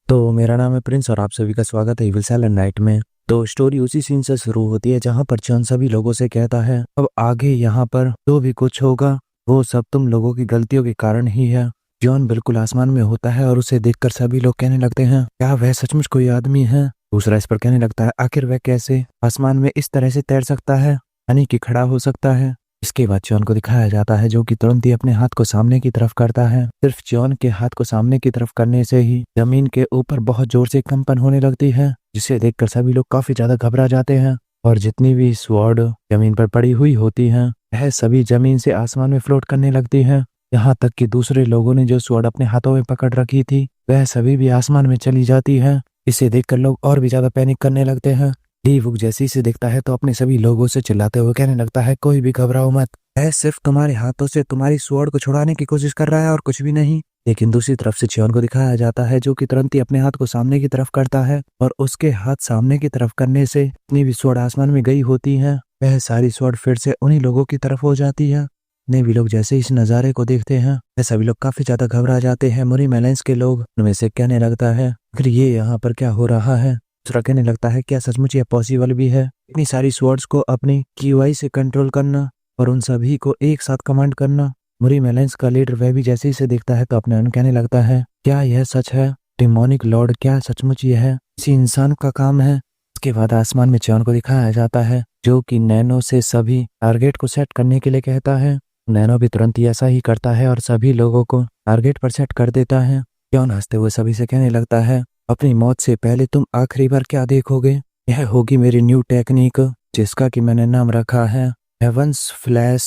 तो मेरा नाम है प्रिंस और आप सभी का स्वागत है इविल साइलेंट नाइट में। तो स्टोरी उसी सीन से शुरू होती है जहां पर जॉन सभी लोगों से कहता है अब आगे यहाँ पर जो भी कुछ होगा वो सब तुम लोगों की गलतियों के कारण ही है। जॉन बिल्कुल आसमान में होता है और उसे देखकर सभी लोग कहने लगते हैं क्या वह सचमुच कोई आदमी है। दूसरा इस पर कहने लगता है आखिर वह कैसे आसमान में इस तरह से तैर सकता है यानी कि खड़ा हो सकता है। इसके बाद जॉन को दिखाया जाता है जो कि तुरंत ही अपने हाथ को सामने की तरफ करता है। सिर्फ जॉन के हाथ को सामने की तरफ करने से ही जमीन के ऊपर बहुत जोर से कंपन होने लगती है, जिसे देखकर सभी लोग काफी ज्यादा घबरा जाते हैं और जितनी भी स्वॉर्ड जमीन पर पड़ी हुई होती हैं वह सभी जमीन से आसमान में फ्लोट करने लगती हैं। यहाँ तक कि दूसरे लोगों ने जो स्वॉर्ड अपने हाथों में पकड़ रखी थी वह सभी भी आसमान में चली जाती है। इसे देखकर लोग और भी ज्यादा पैनिक करने लगते हैं। ली वुक जैसे इसे देखता है तो अपने सभी लोगों से चिल्लाते हुए कहने लगता है कोई भी घबराओ मत, वह सिर्फ तुम्हारे हाथों से तुम्हारी स्वॉर्ड को छुड़ाने की कोशिश कर रहा है और कुछ भी नहीं। लेकिन दूसरी तरफ से जॉन को दिखाया जाता है जो कि तुरंत ही अपने हाथ को सामने की तरफ करता है और उसके हाथ सामने की तरफ करने से जितनी भी स्वॉर्ड आसमान में गई होती है वह सारी स्वॉर्ड फिर से उन्हीं लोगों की तरफ हो जाती है। ने भी लोग जैसे इस नज़ारे को देखते हैं वह सभी लोग काफी ज्यादा घबरा जाते हैं। मुरी मैलेंस के लोग उनमें से कहने लगता है फिर ये यहाँ पर क्या हो रहा है। दूसरा कहने लगता है क्या सचमुच यह पॉसिबल भी है इतनी सारी स्वॉर्ड्स को अपनी QI से कंट्रोल करना और उन सभी को एक साथ कमांड करना। मुरी मैलेंस का लीडर वह भी जैसे इसे देखता है तो अपने कहने लगता है क्या यह सच है डिमोनिक लॉर्ड, क्या सचमुच यह है किसी इंसान का काम है। इसके बाद आसमान में जॉन को दिखाया जाता है जो कि नैनो से सभी टारगेट को सेट करने के लिए कहता है। नैनो भी तुरंत ही ऐसा ही करता है और सभी लोगों को टारगेट पर सेट कर देता है। जॉन हंसते हुए सभी से कहने लगता है अपनी मौत से पहले तुम आखिरी बार क्या देखोगे, यह होगी मेरी न्यू टेक्निक जिसका कि मैंने नाम रखा है हेवंस फ्लैश।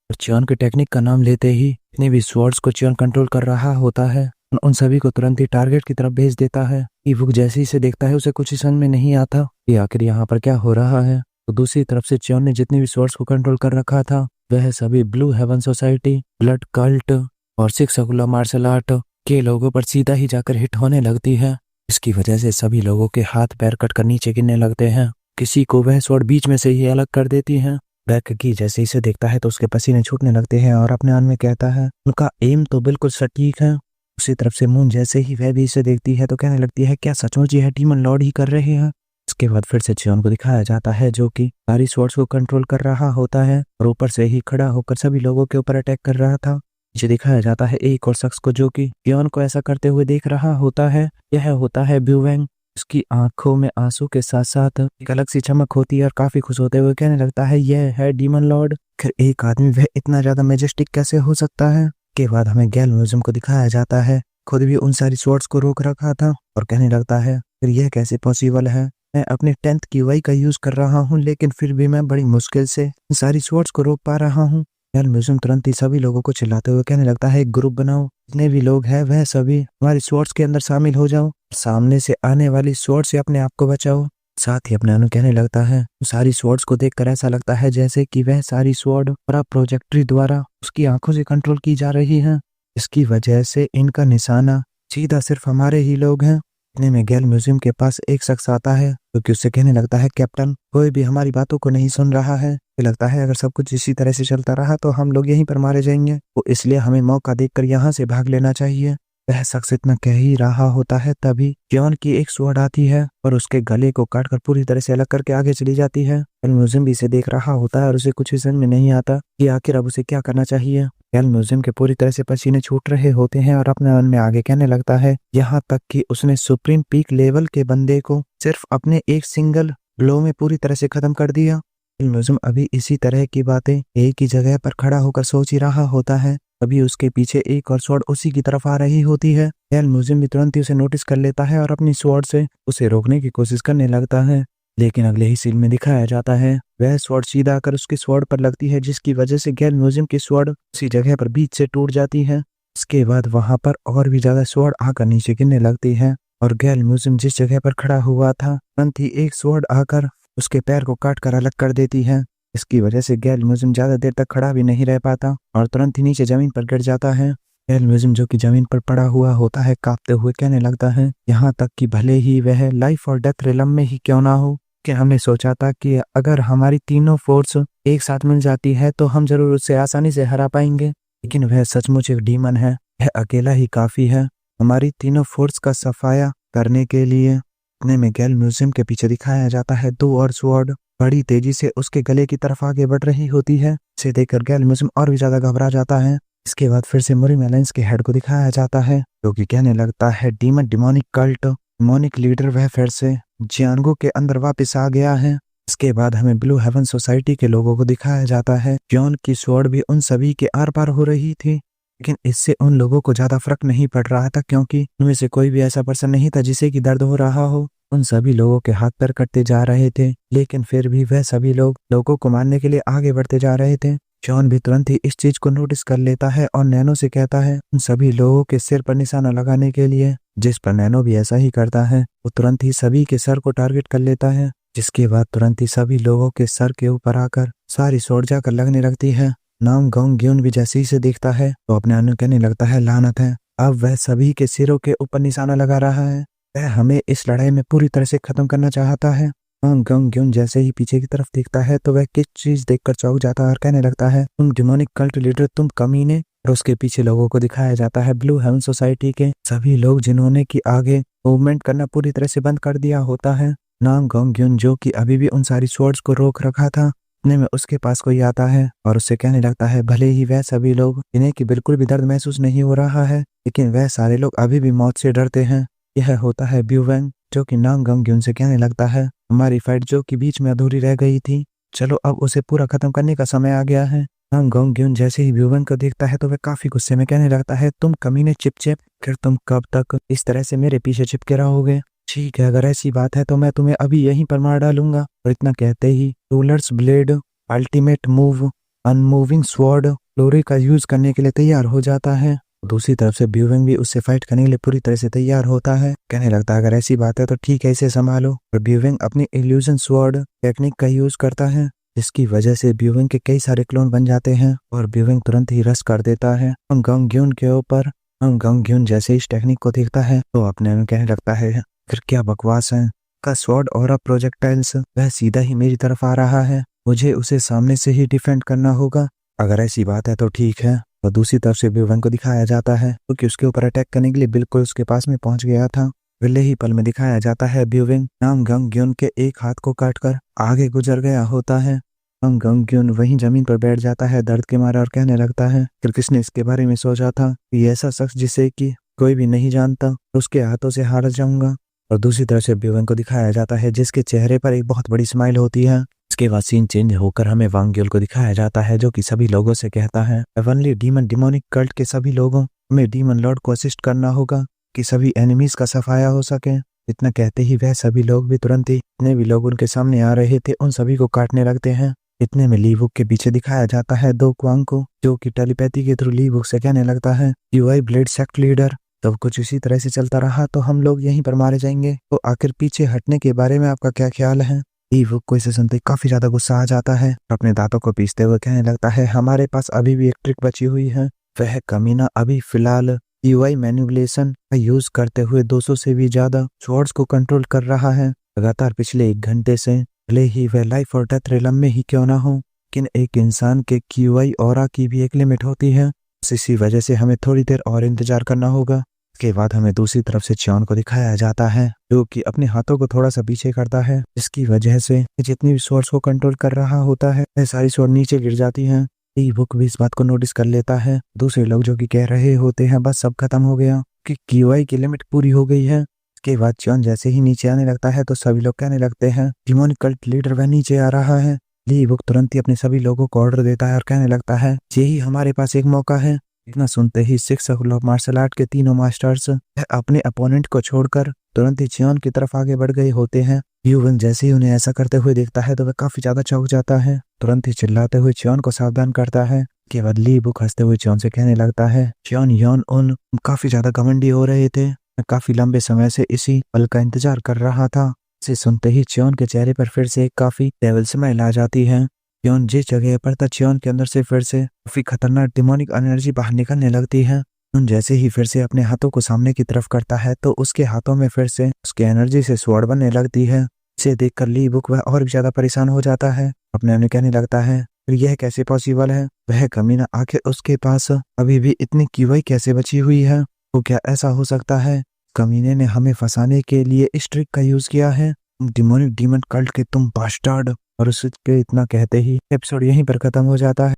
और जॉन की टेक्निक का नाम लेते ही इतने भी स्वॉर्ड्स को जॉन कंट्रोल कर रहा होता है उन सभी को तुरंत ही टारगेट की तरफ भेज देता है। ईवुक जैसे ही इसे देखता है उसे कुछ ही समझ में नहीं आता कि आखिर यहाँ पर क्या हो रहा है। तो दूसरी तरफ से जॉन ने जितने भी स्वॉर्ड्स को कंट्रोल कर रखा था वह सभी blue heaven society, blood cult और सिक्स अकुला मार्शल आर्ट के लोगों पर सीधा ही जाकर हिट होने लगती है। इसकी वजह से सभी लोगों के हाथ पैर कट कर नीचे गिरने लगते हैं। किसी को वह स्वॉर्ड बीच में से ही अलग कर देती है। बैक की जैसे इसे देखता है तो उसके पसीने छूटने लगते हैं और अपने मन में कहता है उनका एम तो बिल्कुल सटीक है। उसी तरफ से मून जैसे ही वह भी इसे देखती है तो कहने लगती है क्या सचमुच यह डीमन लॉर्ड ही कर रहे हैं। इसके बाद फिर से जॉन को दिखाया जाता है जो कि सारी स्वॉर्ड्स को कंट्रोल कर रहा होता है और ऊपर से ही खड़ा होकर सभी लोगों के ऊपर अटैक कर रहा था। नीचे दिखाया जाता है एक और शख्स को जो कि जॉन को ऐसा करते हुए देख रहा होता है। यह होता है ब्यूवेंग। उसकी आंखों में आंसू के साथ साथ एक अलग सी चमक होती है और काफी खुश होते हुए कहने लगता है यह है डीमन लॉर्ड। फिर एक आदमी वह इतना ज्यादा मैजेस्टिक कैसे हो सकता है। के बाद हमें गैल म्यूजियम को दिखाया जाता है, खुद भी उन सारी स्वॉर्ड्स को रोक रखा था और कहने लगता है फिर यह कैसे पॉसिबल है, मैं अपने 10th QI का यूज कर रहा हूँ लेकिन फिर भी मैं बड़ी मुश्किल से इन सारी स्वॉर्ड्स को रोक पा रहा हूँ। गैल म्यूजियम तुरंत ही सभी लोगों को चिल्लाते हुए कहने लगता है एक ग्रुप बनाओ, जितने भी लोग हैं वह सभी हमारी स्वॉर्ड्स के अंदर शामिल हो जाओ, सामने से आने वाली स्वॉर्ड से अपने आप को बचाओ। साथ ही अपने अनु कहने लगता है सारी स्वॉर्ड्स को देखकर ऐसा लगता है जैसे कि वह सारी स्वॉर्ड प्रोजेक्टरी द्वारा उसकी आंखों से कंट्रोल की जा रही है। इसकी वजह से इनका निशाना सीधा सिर्फ हमारे ही लोग हैं। इतने में गैल म्यूजियम के पास एक शख्स आता है क्योंकि उससे कहने लगता है कैप्टन कोई भी हमारी बातों को नहीं सुन रहा है। लगता है अगर सब कुछ इसी तरह से चलता रहा तो हम लोग यहीं पर मारे जाएंगे, वो इसलिए हमें मौका देखकर यहाँ से भाग लेना चाहिए। वह शख्स इतना कह ही रहा होता है तभी जॉन की एक स्वॉर्ड आती है और उसके गले को काटकर पूरी तरह से अलग करके आगे चली जाती है। गैल म्यूजियम भी इसे देख रहा होता है और उसे कुछ भी समझ में नहीं आता कि आखिर अब उसे क्या करना चाहिए। गैल म्यूजियम के पूरी तरह से पसीने छूट रहे होते हैं और अपने मन में आगे कहने लगता है यहाँ तक कि उसने सुप्रीम पीक लेवल के बंदे को सिर्फ अपने एक सिंगल ब्लो में पूरी तरह से खत्म कर दिया। गैल म्यूजियम अभी इसी तरह की बातें एक ही जगह पर खड़ा होकर सोच ही रहा होता है, अभी उसके पीछे एक और स्वॉर्ड उसी की तरफ आ रही होती है। गैल म्यूजियम भी तुरंत ही उसे नोटिस कर लेता है और अपनी स्वॉर्ड से उसे रोकने की कोशिश करने लगता है। लेकिन अगले ही सीन में दिखाया जाता है वह स्वॉर्ड सीधा आकर उसकी स्वॉर्ड पर लगती है जिसकी वजह से गैल म्यूजियम की स्वॉर्ड उसी जगह पर बीच से टूट जाती है। इसके बाद वहां पर और भी ज्यादा स्वॉर्ड आकर नीचे गिरने लगती है और गैल म्यूजियम जिस जगह पर खड़ा हुआ था तुरंत ही एक स्वॉर्ड आकर उसके पैर को काट कर अलग कर देती है। इसकी वजह से गैल म्यूजियम ज्यादा देर तक खड़ा भी नहीं रह पाता और तुरंत ही नीचे जमीन पर गिर जाता है। गैल म्यूजियम जो कि जमीन पर पड़ा हुआ होता है कांपते हुए कहने लगता है यहाँ तक कि भले ही वह लाइफ और डेथ रिलम में ही क्यों ना हो कि हमने सोचा था कि अगर हमारी तीनों फोर्स एक साथ मिल जाती है तो हम जरूर उससे आसानी से हरा पाएंगे, लेकिन वह सचमुच एक डीमन है, वह अकेला ही काफी है। हमारी तीनों फोर्स का सफाया करने के लिए। इतने में गैल म्यूजियम के पीछे दिखाया जाता है दो और स्वॉर्ड बड़ी तेजी से उसके गले की तरफ आगे बढ़ रही होती है। इसे देखकर गैल म्यूजियम और भी ज्यादा घबरा जाता है। इसके बाद फिर से मुरिम एलायंस के हेड को दिखाया जाता है, जो कि कहने लगता है डिमोनिक कल्ट डिमोनिक लीडर वह फिर से जियांगो के अंदर वापस आ गया है। इसके बाद हमें ब्लू हेवन सोसाइटी के लोगों को दिखाया जाता है। जॉन की स्वॉर्ड भी उन सभी के आर पार हो रही थी, लेकिन इससे उन लोगों को ज्यादा फर्क नहीं पड़ रहा था, क्योंकि उनमें से कोई भी ऐसा पर्सन नहीं था जिसे कि दर्द हो रहा हो। उन सभी लोगों के हाथ पैर कटते जा रहे थे, लेकिन फिर भी वह सभी लोगों को मारने के लिए आगे बढ़ते जा रहे थे। जॉन भी तुरंत ही इस चीज को नोटिस कर लेता है और नैनो से कहता है उन सभी लोगों के सिर पर निशाना लगाने के लिए, जिस पर नैनो भी ऐसा ही करता है। वो तुरंत ही सभी के सर को टारगेट कर लेता है, जिसके बाद तुरंत ही सभी लोगों के सर के ऊपर आकर सारी स्वॉर्ड जाकर लगने लगती है। नाम गोंग ग्यून भी जैसे ही से देखता है तो अपने अनु कहने लगता है लानत है, अब वह सभी के सिरों के ऊपर निशाना लगा रहा है। वह हमें इस लड़ाई में पूरी तरह से खत्म करना चाहता है। गोंग ग्यून जैसे ही पीछे की तरफ देखता है तो वह किस चीज देखकर चौंक जाता है और कहने लगता है तुम डिमोनिक कल्ट लीडर, तुम कमीने। और उसके पीछे लोगों को दिखाया जाता है ब्लू हेवन सोसाइटी के सभी लोग, जिन्होंने कि आगे मूवमेंट करना पूरी तरह से बंद कर दिया होता है। नाम गोंग ग्यून जो कि अभी भी उन सारी स्वॉर्ड्स को रोक रखा था, इतने में उसके पास कोई आता है और उससे कहने लगता है भले ही वह सभी लोग इन्हें कि बिल्कुल भी दर्द महसूस नहीं हो रहा है, लेकिन वह सारे लोग अभी भी मौत से डरते हैं। यह होता है ब्यूवेंग, जो कि नाम गोंग ग्यून से कहने लगता है हमारी फाइट जो कि बीच में अधूरी रह गई थी, चलो अब उसे पूरा खत्म करने का समय आ गया है। नाम गोंग ग्यून जैसे ही ब्यूवेंग को देखता है तो वह काफी गुस्से में कहने लगता है तुम कमीने चिपचिप, फिर तुम कब तक इस तरह से मेरे पीछे चिपके रहोगे? ठीक है, अगर ऐसी बात है तो मैं तुम्हें अभी यहीं पर मार डालूंगा। और इतना कहते ही rulers blade ultimate move unmoving sword लोरी का यूज करने के लिए तैयार हो जाता है। दूसरी तरफ से ब्यूवेंग भी उससे फाइट करने के लिए पूरी तरह से तैयार होता है। कहने लगता है अगर ऐसी बात है तो ठीक है, इसे संभालो। और ब्यूवेंग अपनी इल्यूजन स्वॉर्ड टेक्निक का यूज करता है, जिसकी वजह से ब्यूवेंग के कई सारे क्लोन बन जाते हैं और ब्यूवेंग तुरंत ही रश कर देता है गोंग ग्यून के ऊपर। गोंग ग्यून जैसे इस टेक्निक को देखता है तो अपने में कहने लगता है फिर क्या बकवास है का स्वॉर्ड और प्रोजेक्टाइल्स वह सीधा ही मेरी तरफ आ रहा है, मुझे उसे सामने से ही डिफेंड करना होगा। अगर ऐसी बात है तो ठीक है। और दूसरी तरफ से ब्यूवेंग को दिखाया जाता है क्योंकि उसके ऊपर अटैक करने के लिए बिल्कुल उसके पास में पहुंच गया था। विले ही पल में दिखाया जाता है ब्यूवेंग नाम गोंग ग्यून के एक हाथ को काटकर आगे गुजर गया होता है। गोंग ग्यून वहीं जमीन पर बैठ जाता है दर्द के मारे और कहने लगता है फिर किसने इसके बारे में सोचा था कि ऐसा शख्स जिसे कि कोई भी नहीं जानता उसके हाथों से हार जाऊंगा। और दूसरी तरफ से ब्यूवेंग को दिखाया जाता है जिसके चेहरे पर एक बहुत बड़ी स्माइल होती है। इसके बाद सीन चेंज होकर हमें वांग ग्यूल को दिखाया जाता है, जो कि सभी लोगों से कहता है एवनली डीमन डिमोनिक कल्ट के सभी लोगों में डीमन लॉर्ड को असिस्ट करना होगा कि सभी एनिमीज का सफाया हो सके। इतना कहते ही वह सभी लोग भी तुरंत ही जितने भी लोग उनके सामने आ रहे थे उन सभी को काटने लगते हैं। इतने में ली वुक के पीछे दिखाया जाता है दो क्वांग को, जो कि टेलीपैथी के थ्रू ली वुक से कहने लगता है यूआई ब्लेड सेक्ट लीडर, सब कुछ इसी तरह से चलता रहा तो हम लोग यहीं पर मारे जाएंगे, तो आखिर पीछे हटने के बारे में आपका क्या ख्याल है? ली वुक को इसे सुनते काफी ज्यादा गुस्सा आ जाता है, अपने दांतों को पीसते हुए कहने लगता है हमारे पास अभी भी एक ट्रिक बची हुई है। वह कमीना अभी फिलहाल यूआई मैनिपुलेशन का यूज करते हुए 200 से भी ज्यादा स्वॉर्ड्स को कंट्रोल कर रहा है लगातार पिछले 1 घंटे से। भले ही वह लाइफ और डेथ रेलम में ही क्यों ना हो, लेकिन एक इंसान के क्यूआई ऑरा की भी एक लिमिट होती है। इसी वजह से हमें थोड़ी देर और इंतजार करना होगा। इसके बाद हमें दूसरी तरफ से च्योन को दिखाया जाता है, जो कि अपने हाथों को थोड़ा सा पीछे करता है, जिसकी वजह से जितनी भी स्वॉर्ड्स को कंट्रोल कर रहा होता है वह सारी स्वॉर्ड नीचे गिर जाती हैं। ली वुक भी इस बात को नोटिस कर लेता है। दूसरे लोग जो कि कह रहे होते हैं बस सब खत्म हो गया कि क्यूआई की लिमिट पूरी हो गई है। इसके बाद च्योन जैसे ही नीचे आने लगता है तो सभी लोग कहने लगते हैं डिमोनिक कल्ट लीडर वह नीचे आ रहा है। ली वुक तुरंत ही अपने सभी लोगों को ऑर्डर देता है और कहने लगता है यही हमारे पास एक मौका है। इतना सुनते ही 6 सर्कल ऑफ मार्शल आर्ट के तीनों मास्टर्स अपने अपोनेंट को छोड़कर तुरंत ही च्योन की तरफ आगे बढ़ गए होते हैं। यूवेंग जैसे ही उन्हें ऐसा करते हुए देखता है तो वह काफी ज्यादा चौंक जाता है, तुरंत ही चिल्लाते हुए च्योन को सावधान करता है। के बाद ली वुक हंसते हुए च्योन से कहने लगता है च्योन योन उन काफी ज्यादा घमंडी हो रहे थे, मैं काफी लंबे समय से इसी पल का इंतजार कर रहा था। इसे सुनते ही च्योन के चेहरे पर फिर से एक काफी डेविल स्माइल आ जाती है। च्योन जिस जगह पर था च्योन के अंदर से फिर से काफी खतरनाक डिमोनिक एनर्जी बाहर निकलने लगती है। जैसे ही फिर से अपने हाथों को सामने की तरफ करता है तो उसके हाथों में फिर से उसके एनर्जी से स्वॉर्ड बनने लगती है। इसे देखकर ली वुक वह और भी ज्यादा परेशान हो जाता है, अपने आप कहने लगता है फिर यह कैसे पॉसिबल है, वह कमीना आखिर उसके पास अभी भी इतनी क्यूआई कैसे बची हुई है, तो क्या ऐसा हो सकता है कमीने ने हमें फंसाने के लिए इस ट्रिक का यूज किया है, डिमोनिक डीमन कल्ट के तुम बास्टर्ड। और उसके इतना कहते ही एपिसोड यहीं पर खत्म हो जाता है।